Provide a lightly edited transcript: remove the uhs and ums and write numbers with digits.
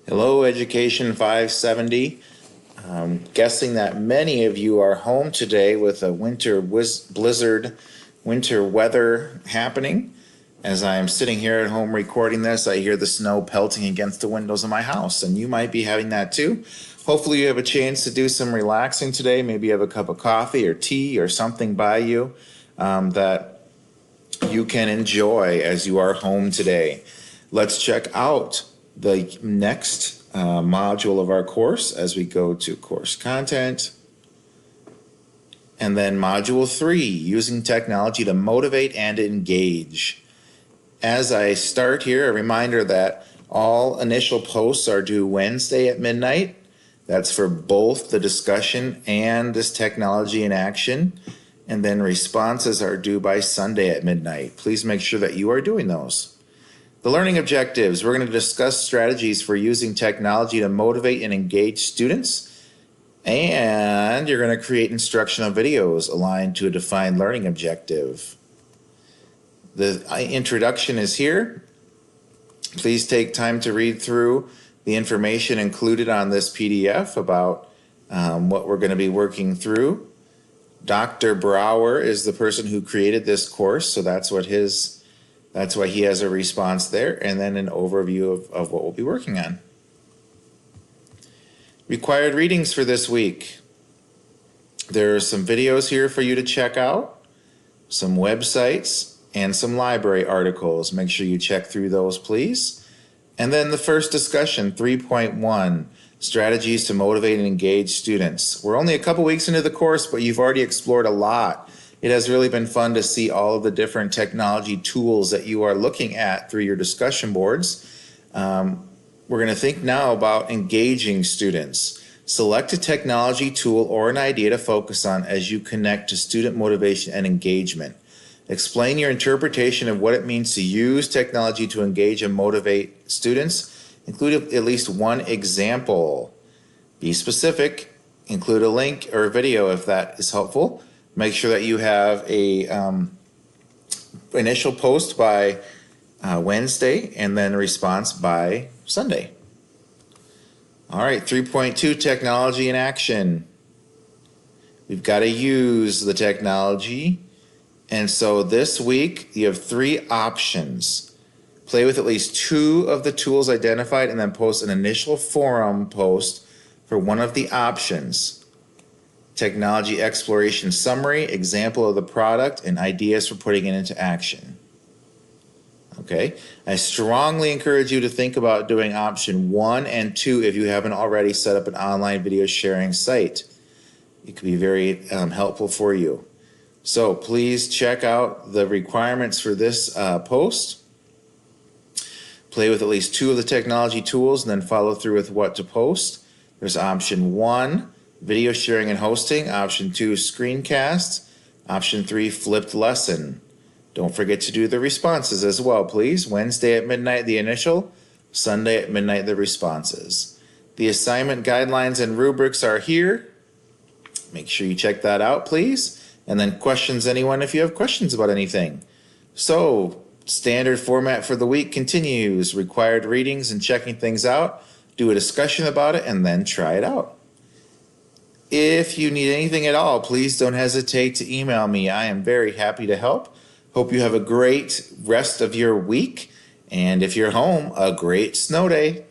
Hello, Education 570. Guessing that many of you are home today with a blizzard, winter weather happening. As I'm sitting here at home recording this, I hear the snow pelting against the windows of my house, and you might be having that too. Hopefully, you have a chance to do some relaxing today. Maybe you have a cup of coffee or tea or something by you that you can enjoy as you are home today. Let's check out the next module of our course as we go to course content. And then module 3, using technology to motivate and engage. As I start here, a reminder that all initial posts are due Wednesday at midnight. That's for both the discussion and this technology in action. And then responses are due by Sunday at midnight. Please make sure that you are doing those. The learning objectives, we're going to discuss strategies for using technology to motivate and engage students. And you're going to create instructional videos aligned to a defined learning objective. The introduction is here. Please take time to read through the information included on this PDF about what we're going to be working through. Dr. Brower is the person who created this course, so that's why he has a response there, and then an overview of what we'll be working on. Required readings for this week. There are some videos here for you to check out, some websites, and some library articles. Make sure you check through those, please. And then the first discussion, 3.1, strategies to motivate and engage students. We're only a couple weeks into the course, but you've already explored a lot. It has really been fun to see all of the different technology tools that you are looking at through your discussion boards. We're going to think now about engaging students. Select a technology tool or an idea to focus on as you connect to student motivation and engagement. Explain your interpretation of what it means to use technology to engage and motivate students. Include at least one example. Be specific. Include a link or a video if that is helpful. Make sure that you have a initial post by Wednesday and then a response by Sunday. All right, 3.2, technology in action. We've got to use the technology. And so this week you have 3 options. Play with at least 2 of the tools identified and then post an initial forum post for one of the options. Technology exploration summary, example of the product, and ideas for putting it into action. Okay, I strongly encourage you to think about doing option 1 and 2 if you haven't already set up an online video sharing site. It could be very helpful for you. So please check out the requirements for this post. Play with at least 2 of the technology tools and then follow through with what to post. There's option 1. Video sharing and hosting. Option 2, screencast. Option 3, flipped lesson. Don't forget to do the responses as well, please. Wednesday at midnight, the initial. Sunday at midnight, the responses. The assignment guidelines and rubrics are here. Make sure you check that out, please. And then questions, anyone, if you have questions about anything. So, standard format for the week continues. Required readings and checking things out. Do a discussion about it and then try it out. If you need anything at all, please don't hesitate to email me. I am very happy to help. Hope you have a great rest of your week. And if you're home, a great snow day.